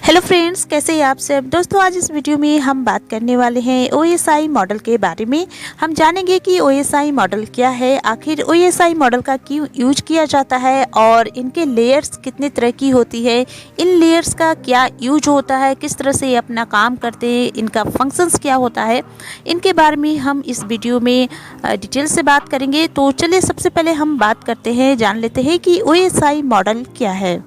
Hello friends, कैसे हैं आप सब दोस्तों। आज इस वीडियो में हम बात करने वाले हैं OSI मॉडल के बारे में। हम जानेंगे कि OSI मॉडल क्या है, आखिर OSI मॉडल का क्यों यूज किया जाता है और इनके लेयर्स कितने तरह की होती है, इन लेयर्स का क्या यूज होता है, किस तरह से ये अपना काम करते हैं, इनका फंक्शंस क्या होता है, इनके बारे में हम इस वीडियो में डिटेल से बात करेंगे। तो चलिए सबसे पहले हम बात करते हैं, जान लेते हैं कि OSI मॉडल क्या है।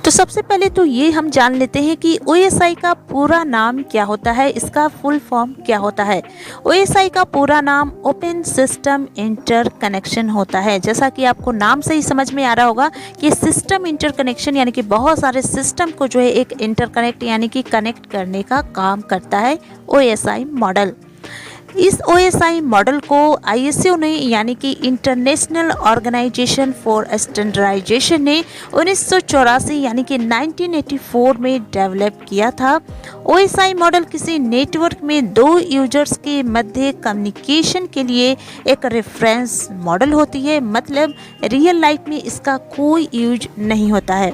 तो सबसे पहले तो ये हम जान लेते हैं कि OSI का पूरा नाम क्या होता है, इसका फुल फॉर्म क्या होता है। OSI का पूरा नाम ओपन सिस्टम इंटरकनेक्शन होता है। जैसा कि आपको नाम से ही समझ में आ रहा होगा कि सिस्टम इंटरकनेक्शन यानी कि बहुत सारे सिस्टम को जो है एक इंटरकनेक्ट यानी कि कनेक्ट करने का काम करता है OSI मॉडल। इस OSI मॉडल को ISO ने यानी कि इंटरनेशनल ऑर्गेनाइजेशन फॉर स्टैंडर्डाइजेशन ने 1984 यानी कि 1984 में डेवलप किया था। OSI मॉडल किसी नेटवर्क में दो यूजर्स के मध्य कम्युनिकेशन के लिए एक रेफरेंस मॉडल होती है, मतलब रियल लाइफ में इसका कोई यूज नहीं होता है।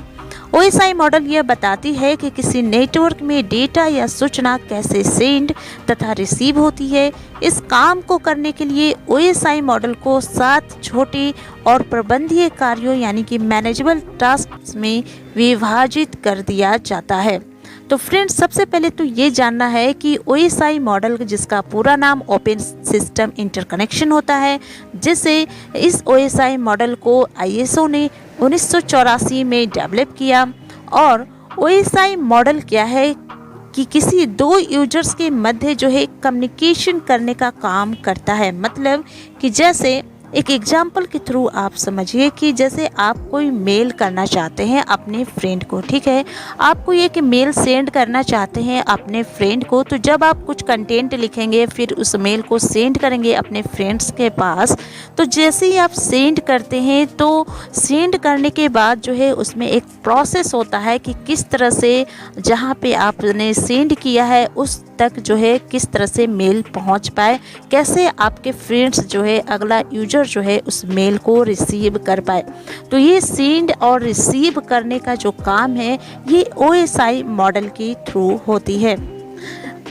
OSI मॉडल यह बताती है कि किसी नेटवर्क में डेटा या सूचना कैसे सेंड तथा रिसीव होती है। इस काम को करने के लिए OSI मॉडल को 7 छोटे और प्रबंधनीय कार्यों यानी कि मैनेजेबल टास्क में विभाजित कर दिया जाता है। तो फ्रेंड्स, सबसे पहले तो ये जानना है कि OSI मॉडल जिसका पूरा नाम ओपन सिस्टम इंटरकनेक्शन होता है, जिसे इस OSI मॉडल को ISO ने 1984 में डेवलप किया। और OSI मॉडल क्या है कि किसी दो यूजर्स के मध्य जो है कम्युनिकेशन करने का काम करता है। मतलब कि जैसे एक एग्जाम्पल के थ्रू आप समझिए कि जैसे आप कोई मेल करना चाहते हैं अपने फ्रेंड को, ठीक है, आप कोई एक मेल सेंड करना चाहते हैं अपने फ्रेंड को। तो जब आप कुछ कंटेंट लिखेंगे फिर उस मेल को सेंड करेंगे अपने फ्रेंड्स के पास, तो जैसे ही आप सेंड करते हैं तो सेंड करने के बाद जो है उसमें एक प्रोसेस होता है कि किस तरह से जहाँ पे आपने सेंड किया है उस तक जो है किस तरह से मेल पहुंच पाए, कैसे आपके फ्रेंड्स जो है अगला यूजर जो है उस मेल को रिसीव कर पाए। तो ये सेंड और रिसीव करने का जो काम है ये OSI मॉडल के थ्रू होती है।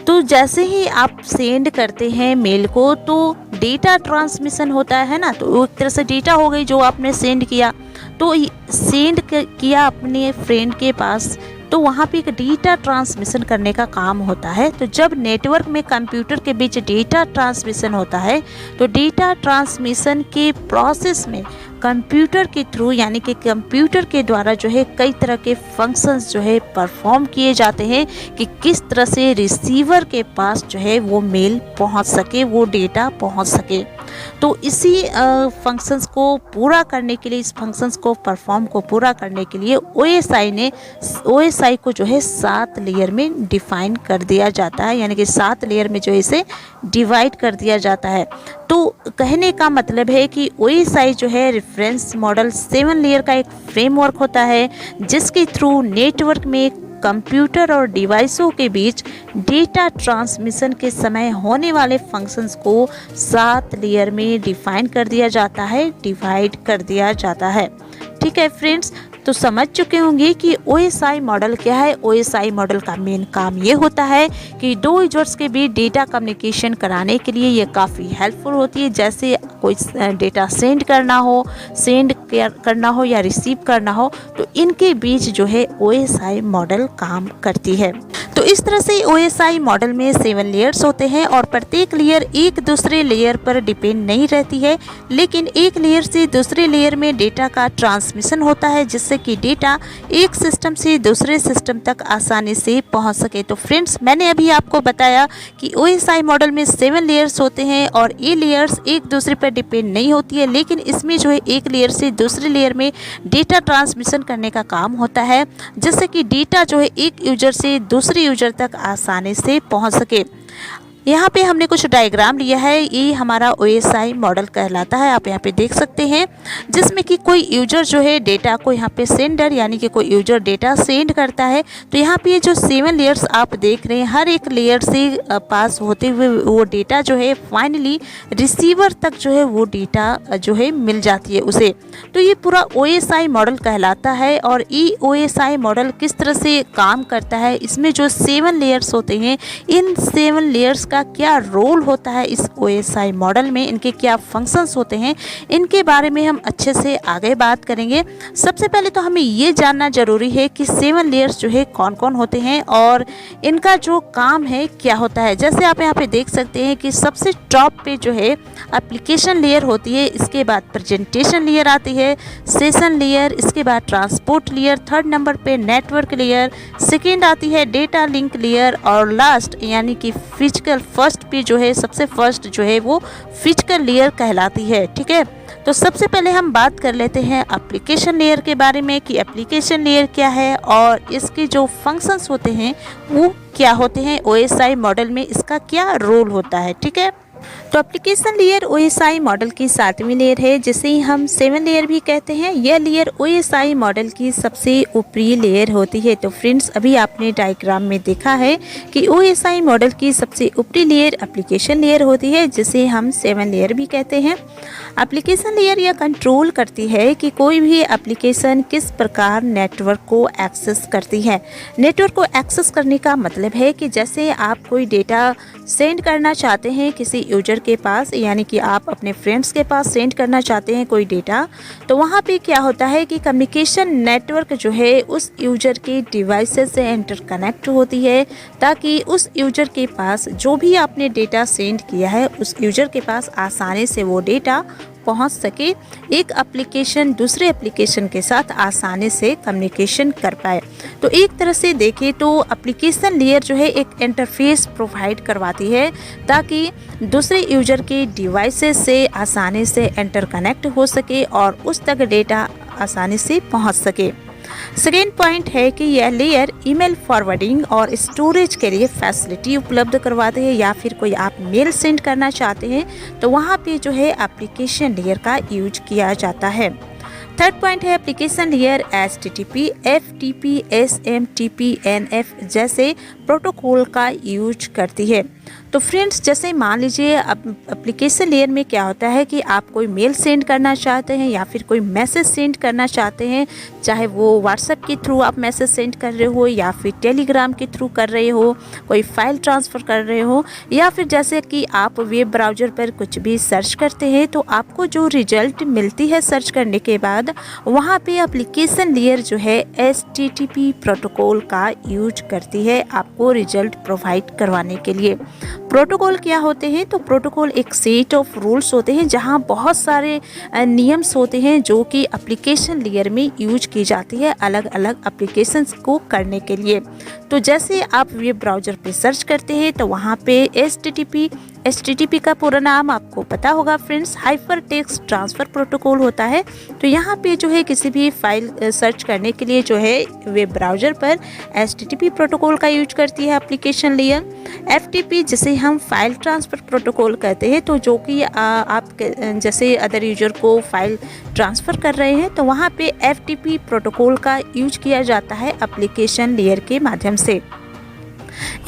तो जैसे ही आप सेंड करते हैं मेल को तो डेटा ट्रांसमिशन होता है ना, तो एक तरह से डेटा हो गई जो आपने सेंड किया, तो सेंड किया अपने फ्रेंड के पास, तो वहाँ पे एक डेटा ट्रांसमिशन करने का काम होता है। तो जब नेटवर्क में कंप्यूटर के बीच डेटा ट्रांसमिशन होता है तो डेटा ट्रांसमिशन के प्रोसेस में कंप्यूटर के थ्रू यानी कि कंप्यूटर के द्वारा जो है कई तरह के फंक्शंस जो है परफॉर्म किए जाते हैं कि किस तरह से रिसीवर के पास जो है वो मेल पहुंच सके, वो डेटा पहुंच सके। तो इसी फंक्शंस को पूरा करने के लिए, इस फंक्शंस को परफॉर्म को पूरा करने के लिए OSI को जो है 7 लेयर में डिफाइन कर दिया जाता है, यानी कि 7 लेयर में जो है इसे डिवाइड कर दिया जाता है। तो कहने का मतलब है कि OSI जो है रेफरेंस मॉडल 7 लेयर का एक फ्रेमवर्क होता है जिसके थ्रू नेटवर्क में कंप्यूटर और डिवाइसों के बीच डेटा ट्रांसमिशन के समय होने वाले फंक्शंस को 7 लेयर में डिफाइन कर दिया जाता है, डिवाइड कर दिया जाता है। ठीक है फ्रेंड्स, तो समझ चुके होंगे कि OSI मॉडल क्या है। OSI मॉडल का मेन काम ये होता है कि दो यूजर्स के बीच डेटा कम्युनिकेशन कराने के लिए ये काफ़ी हेल्पफुल होती है। जैसे कोई डेटा सेंड करना हो या रिसीव करना हो, तो इनके बीच जो है OSI मॉडल काम करती है। तो इस तरह से OSI मॉडल में 7 लेयर्स होते हैं और प्रत्येक लेयर एक दूसरे लेयर पर डिपेंड नहीं रहती है, लेकिन एक लेयर से दूसरे लेयर में डेटा का ट्रांसमिशन होता है जिससे कि डेटा एक सिस्टम से दूसरे सिस्टम तक आसानी से पहुंच सके। तो फ्रेंड्स, मैंने अभी आपको बताया कि OSI मॉडल में 7 लेयर्स होते हैं और ये लेयर्स एक दूसरे पर डिपेंड नहीं होती है, लेकिन इसमें जो है एक लेयर से दूसरे लेयर में डेटा ट्रांसमिशन करने का काम होता है जिससे कि डेटा जो है एक यूजर से दूसरे यूजर तक आसानी से पहुंच सके। यहाँ पे हमने कुछ डायग्राम लिया है, ये हमारा OSI मॉडल कहलाता है। आप यहाँ पे देख सकते हैं जिसमें कि कोई यूजर जो है डेटा को यहाँ पे सेंडर यानी कि कोई यूजर डेटा सेंड करता है। तो यहाँ पे जो 7 लेयर्स आप देख रहे हैं, हर एक लेयर से पास होते हुए वो डेटा जो है फाइनली रिसीवर तक जो है वो डेटा जो है मिल जाती है उसे। तो ये पूरा OSI मॉडल कहलाता है। और ये OSI मॉडल किस तरह से काम करता है, इसमें जो 7 लेयर्स होते हैं, इन 7 लेयर्स का क्या रोल होता है इस OSI मॉडल में, इनके क्या फंक्शंस होते हैं, इनके बारे में हम अच्छे से आगे बात करेंगे। सबसे पहले तो हमें ये जानना ज़रूरी है कि 7 लेयर्स जो है कौन कौन होते हैं और इनका जो काम है क्या होता है। जैसे आप यहाँ पे देख सकते हैं कि सबसे टॉप पे जो है एप्लीकेशन लेयर होती है, इसके बाद प्रेजेंटेशन लेयर आती है, सेशन लेयर, इसके बाद ट्रांसपोर्ट लेयर, थर्ड नंबर पे नेटवर्क लेयर, सेकेंड आती है डेटा लिंक लेयर और लास्ट यानी कि फिजिकल फर्स्ट पे जो है सबसे फर्स्ट जो है वो फिजिकल लेयर कहलाती है। ठीक है, तो सबसे पहले हम बात कर लेते हैं एप्लीकेशन लेयर के बारे में कि एप्लीकेशन लेयर क्या है और इसके जो फंक्शंस होते हैं वो क्या होते हैं, OSI मॉडल में इसका क्या रोल होता है। ठीक है, तो एप्लीकेशन लेयर OSI मॉडल की 7वीं लेयर है, जिसे हम 7 लेयर भी कहते हैं। यह लेयर OSI मॉडल की सबसे ऊपरी लेयर होती है। तो फ्रेंड्स, अभी आपने डायग्राम में देखा है कि OSI मॉडल की सबसे ऊपरी लेयर एप्लीकेशन लेयर होती है, जिसे हम 7 लेयर भी कहते हैं। एप्लीकेशन लेयर यह कंट्रोल करती है कि कोई भी एप्लीकेशन किस प्रकार नेटवर्क को एक्सेस करती है। नेटवर्क को एक्सेस करने का मतलब है कि जैसे आप कोई डेटा सेंड करना चाहते हैं किसी यूजर के पास, यानी कि आप अपने फ्रेंड्स के पास सेंड करना चाहते हैं कोई डेटा, तो वहाँ पे क्या होता है कि कम्युनिकेशन नेटवर्क जो है उस यूजर के डिवाइसेस से इंटरकनेक्ट होती है, ताकि उस यूजर के पास जो भी आपने डेटा सेंड किया है उस यूजर के पास आसानी से वो डेटा पहुंच सके, एक एप्लीकेशन दूसरे एप्लीकेशन के साथ आसानी से कम्युनिकेशन कर पाए। तो एक तरह से देखें तो एप्लीकेशन लेयर जो है एक इंटरफेस प्रोवाइड करवाती है, ताकि दूसरे यूजर के डिवाइसेस से आसानी से इंटरकनेक्ट हो सके और उस तक डेटा आसानी से पहुंच सके। सेकेंड पॉइंट है कि यह लेयर ईमेल फॉरवर्डिंग और स्टोरेज के लिए फैसिलिटी उपलब्ध करवाते हैं, या फिर कोई आप मेल सेंड करना चाहते हैं तो वहाँ पे जो है एप्लीकेशन लेयर का यूज किया जाता है। थर्ड पॉइंट है application layer HTTP, FTP, SMTP, NF जैसे प्रोटोकॉल का यूज करती है। तो फ्रेंड्स, जैसे मान लीजिए एप्लीकेशन लेयर में क्या होता है कि आप कोई मेल सेंड करना चाहते हैं या फिर कोई मैसेज सेंड करना चाहते हैं, चाहे वो व्हाट्सएप के थ्रू आप मैसेज सेंड कर रहे हो या फिर टेलीग्राम के थ्रू कर रहे हो, कोई फाइल ट्रांसफ़र कर रहे हो, या फिर जैसे कि आप वेब ब्राउज़र पर कुछ भी सर्च करते हैं, तो आपको जो रिजल्ट मिलती है सर्च करने के बाद, वहाँ पे एप्लीकेशन लेयर जो है HTTP प्रोटोकॉल का यूज करती है आपको रिजल्ट प्रोवाइड करवाने के लिए। प्रोटोकॉल क्या होते हैं? तो प्रोटोकॉल एक सेट ऑफ रूल्स होते हैं जहां बहुत सारे नियम्स होते हैं जो कि एप्लीकेशन लेयर में यूज की जाती है अलग अलग एप्लीकेशंस को करने के लिए। तो जैसे आप वेब ब्राउज़र पे सर्च करते हैं तो वहाँ पे HTTP का पूरा नाम आपको पता होगा friends, hyper text transfer protocol होता है। तो यहाँ पे जो है किसी भी फाइल सर्च करने के लिए जो है वेब ब्राउज़र पर HTTP प्रोटोकॉल का यूज करती है एप्लीकेशन लेयर। FTP जिसे हम फाइल ट्रांसफ़र प्रोटोकॉल कहते हैं, तो जो कि आप जैसे अदर यूजर को फाइल ट्रांसफ़र कर रहे हैं तो वहाँ पे FTP प्रोटोकॉल का यूज किया जाता है एप्लीकेशन लेयर के माध्यम से।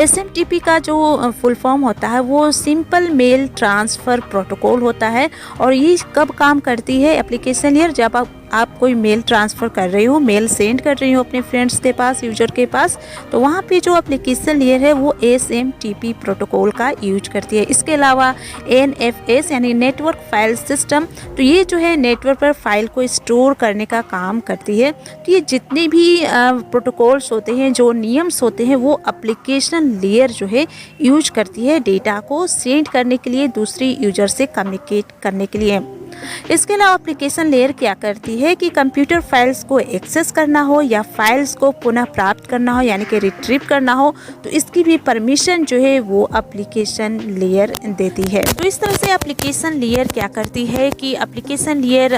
SMTP का जो फुल फॉर्म होता है वो सिंपल मेल ट्रांसफ़र प्रोटोकॉल होता है, और ये कब काम करती है एप्लीकेशन लेयर? जब आप कोई मेल ट्रांसफ़र कर रहे हो, मेल सेंड कर रही हो अपने फ्रेंड्स के पास, यूजर के पास, तो वहाँ पे जो एप्लीकेशन लेयर है वो SMTP प्रोटोकॉल का यूज करती है। इसके अलावा NFS यानी नेटवर्क फाइल सिस्टम, तो ये जो है नेटवर्क पर फाइल को स्टोर करने का काम करती है। तो ये जितने भी प्रोटोकॉल्स होते हैं, जो नियम्स होते हैं, वो एप्लीकेशन लेयर जो है यूज करती है डेटा को सेंड करने के लिए, दूसरी यूजर से कम्युनिकेट करने के लिए। इसके अलावा एप्लीकेशन लेयर क्या करती है कि कंप्यूटर फाइल्स को एक्सेस करना हो या फाइल्स को पुनः प्राप्त करना हो यानी कि रिट्रीव करना हो तो इसकी भी परमिशन जो है वो एप्लीकेशन लेयर देती है। तो इस तरह से एप्लीकेशन लेयर क्या करती है कि एप्लीकेशन लेयर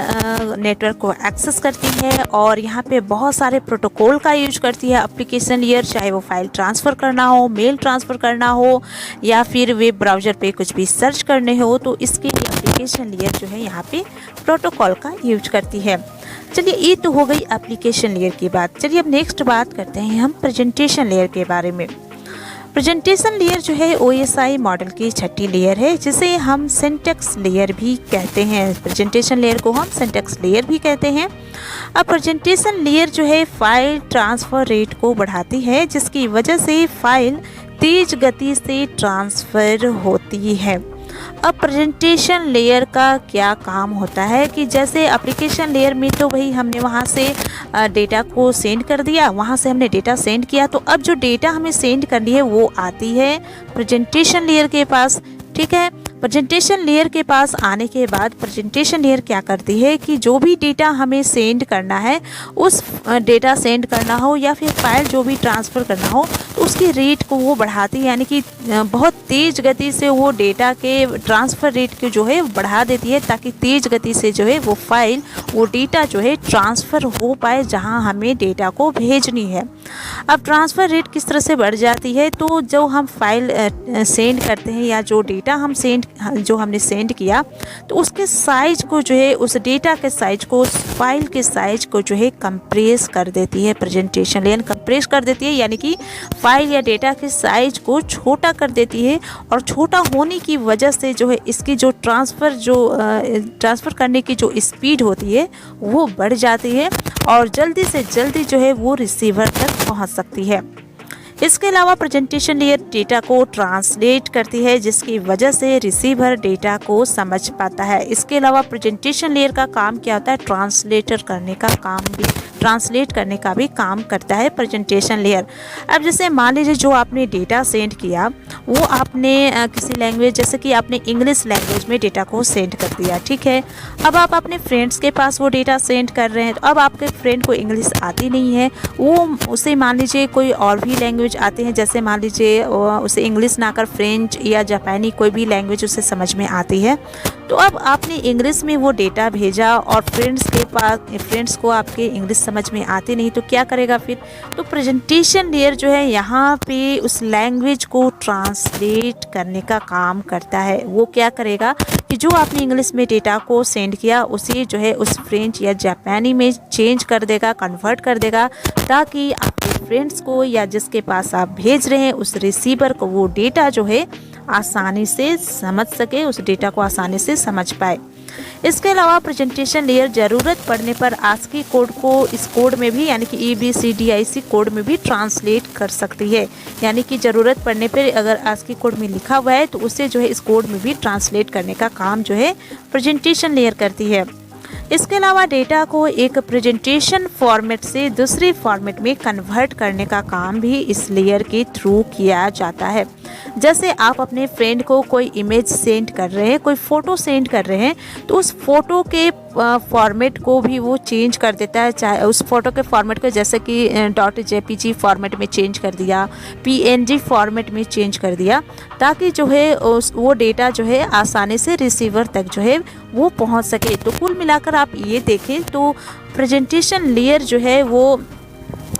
नेटवर्क को एक्सेस करती है और यहाँ पे बहुत सारे प्रोटोकॉल का यूज करती है एप्लीकेशन लेयर, चाहे वो फाइल ट्रांसफ़र करना हो, मेल ट्रांसफ़र करना हो या फिर वेब ब्राउज़र पे कुछ भी सर्च करने हो, तो इसके लिए एप्लीकेशन लेयर जो है यहाँ पे प्रोटोकॉल का यूज करती है। चलिए ये तो हो गई एप्लीकेशन लेयर की बात। चलिए अब नेक्स्ट बात करते हैं हम प्रेजेंटेशन लेयर के बारे में। प्रेजेंटेशन लेयर जो है OSI मॉडल की छठी लेयर है जिसे हम सिंटैक्स लेयर भी कहते हैं। प्रेजेंटेशन लेयर को हम सिंटैक्स लेयर भी कहते हैं। अब प्रेजेंटेशन लेयर जो है फाइल ट्रांसफ़र रेट को बढ़ाती है जिसकी वजह से फाइल तेज़ गति से ट्रांसफ़र होती है। अब प्रेजेंटेशन लेयर का क्या काम होता है कि जैसे एप्लीकेशन लेयर में तो भाई हमने वहाँ से डेटा को सेंड कर दिया, वहाँ से हमने डेटा सेंड किया, तो अब जो डेटा हमें सेंड करनी है वो आती है प्रेजेंटेशन लेयर के पास। ठीक है, प्रेजेंटेशन लेयर के पास आने के बाद प्रेजेंटेशन लेयर क्या करती है कि जो भी डेटा हमें सेंड करना है, उस डेटा सेंड करना हो या फिर फाइल जो भी ट्रांसफ़र करना हो तो उसकी रेट को वो बढ़ाती है, यानी कि बहुत तेज़ गति से वो डेटा के ट्रांसफ़र रेट को जो है बढ़ा देती है ताकि तेज़ गति से जो है वो फाइल वो डेटा जो है ट्रांसफ़र हो पाए जहाँ हमें डेटा को भेजनी है। अब ट्रांसफ़र रेट किस तरह से बढ़ जाती है, तो जो हम फाइल सेंड करते हैं या जो डेटा हम जो हमने सेंड किया तो उसके साइज को जो है, उस डेटा के साइज को, उस फाइल के साइज को जो है कंप्रेस कर देती है प्रेजेंटेशन लेयर, कंप्रेस कर देती है, यानी कि फाइल या डेटा के साइज को छोटा कर देती है। और छोटा होने की वजह से जो है इसकी जो ट्रांसफ़र करने की जो स्पीड होती है वो बढ़ जाती है और जल्दी से जल्दी जो है वो रिसीवर तक पहुंच सकती है। इसके अलावा प्रेजेंटेशन लेयर डेटा को ट्रांसलेट करती है जिसकी वजह से रिसीवर डेटा को समझ पाता है। इसके अलावा प्रेजेंटेशन लेयर का काम क्या होता है, ट्रांसलेट करने का भी काम करता है प्रेजेंटेशन लेयर। अब जैसे मान लीजिए जो आपने डेटा सेंड किया वो आपने किसी लैंग्वेज, जैसे कि आपने इंग्लिश लैंग्वेज में डेटा को सेंड कर दिया, ठीक है। अब आप अपने फ्रेंड्स के पास वो डेटा सेंड कर रहे हैं, तो अब आपके फ्रेंड को इंग्लिश आती नहीं है, वो उसे मान लीजिए कोई और भी लैंग्वेज आते हैं, जैसे मान लीजिए उसे इंग्लिश ना कर फ्रेंच या जापानी कोई भी लैंग्वेज उसे समझ में आती है, तो अब आपने इंग्लिश में वो डेटा भेजा और फ्रेंड्स को आपके इंग्लिश समझ में आती नहीं, तो क्या करेगा फिर, तो प्रेजेंटेशन लेयर जो है यहाँ पे उस लैंग्वेज को ट्रांसलेट करने का काम करता है। वो क्या करेगा कि जो आपने इंग्लिश में डेटा को सेंड किया उसे जो है उस फ्रेंच या जापानी में चेंज कर देगा, कन्वर्ट कर देगा, ताकि आपके फ्रेंड्स को या जिसके पास आप भेज रहे हैं उस रिसीवर को वो डेटा जो है आसानी से समझ सके, उस डेटा को आसानी से समझ पाए। इसके अलावा प्रेजेंटेशन लेयर ज़रूरत पड़ने पर ASCII कोड को इस कोड में भी, यानी कि ABCDIC कोड में भी ट्रांसलेट कर सकती है, यानी कि ज़रूरत पड़ने पर अगर ASCII कोड में लिखा हुआ है तो उसे जो है इस कोड में भी ट्रांसलेट करने का काम जो है प्रेजेंटेशन लेयर करती है। इसके अलावा डेटा को एक प्रेजेंटेशन फॉर्मेट से दूसरे फॉर्मेट में कन्वर्ट करने का काम भी इस लेयर के थ्रू किया जाता है। जैसे आप अपने फ्रेंड को कोई इमेज सेंड कर रहे हैं, कोई फ़ोटो सेंड कर रहे हैं, तो उस फ़ोटो के फॉर्मेट को भी वो चेंज कर देता है, चाहे उस फ़ोटो के फॉर्मेट को जैसे कि .jpg फॉर्मेट में चेंज कर दिया, PNG फॉर्मेट में चेंज कर दिया, ताकि जो है वो डेटा जो है आसानी से रिसीवर तक जो है वो पहुंच सके। तो कुल मिलाकर आप ये देखें तो प्रेजेंटेशन लेयर जो है वो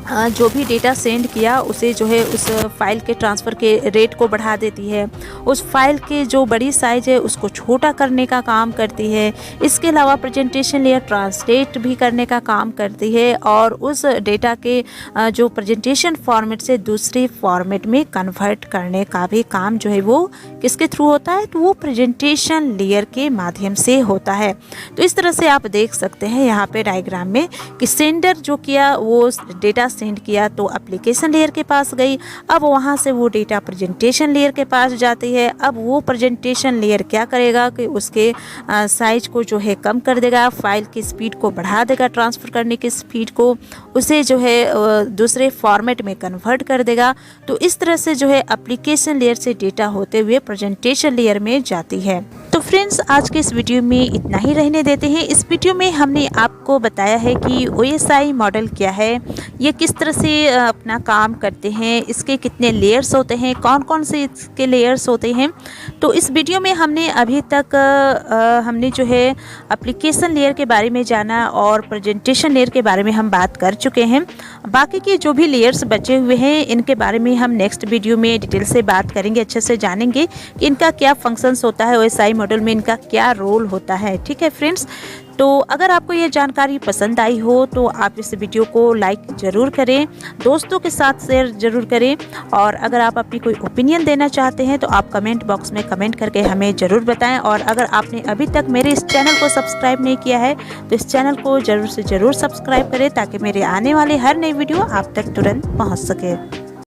जो भी डेटा सेंड किया उसे जो है उस फाइल के ट्रांसफ़र के रेट को बढ़ा देती है, उस फाइल के जो बड़ी साइज़ है उसको छोटा करने का काम करती है। इसके अलावा प्रेजेंटेशन लेयर ट्रांसलेट भी करने का काम करती है और उस डेटा के जो प्रेजेंटेशन फॉर्मेट से दूसरे फॉर्मेट में कन्वर्ट करने का भी काम जो है वो किसके थ्रू होता है, तो वो प्रेजेंटेशन लेयर के माध्यम से होता है। तो इस तरह से आप देख सकते हैं यहाँ पे डायग्राम में कि सेंडर जो किया वो डेटा सेंड किया तो एप्लीकेशन लेयर के पास गई, अब वहाँ से वो डेटा प्रेजेंटेशन लेयर के पास जाती है। अब वो प्रेजेंटेशन लेयर क्या करेगा कि उसके साइज को जो है कम कर देगा, फाइल की स्पीड को बढ़ा देगा, ट्रांसफ़र करने की स्पीड को, उसे जो है दूसरे फॉर्मेट में कन्वर्ट कर देगा। तो इस तरह से जो है एप्लीकेशन लेयर से डेटा होते हुए प्रेजेंटेशन लेयर में जाती है। तो फ्रेंड्स आज के इस वीडियो में इतना ही रहने देते हैं। इस वीडियो में हमने आपको बताया है कि OSI मॉडल क्या है, ये किस तरह से अपना काम करते हैं, इसके कितने लेयर्स होते हैं, कौन कौन से इसके लेयर्स होते हैं। तो इस वीडियो में हमने अभी तक हमने जो है एप्लीकेशन लेयर के बारे में जाना और प्रेजेंटेशन लेयर के बारे में हम बात कर चुके हैं। बाकी के जो भी लेयर्स बचे हुए हैं इनके बारे में हम नेक्स्ट वीडियो में डिटेल से बात करेंगे, अच्छे से जानेंगे कि इनका क्या फंक्शंस होता है, OSI मॉडल में इनका क्या रोल होता है। ठीक है फ्रेंड्स, तो अगर आपको ये जानकारी पसंद आई हो तो आप इस वीडियो को लाइक ज़रूर करें, दोस्तों के साथ शेयर ज़रूर करें, और अगर आप अपनी कोई ओपिनियन देना चाहते हैं तो आप कमेंट बॉक्स में कमेंट करके हमें ज़रूर बताएं। और अगर आपने अभी तक मेरे इस चैनल को सब्सक्राइब नहीं किया है तो इस चैनल को ज़रूर से ज़रूर सब्सक्राइब करें ताकि मेरे आने वाले हर नई वीडियो आप तक तुरंत पहुँच सके।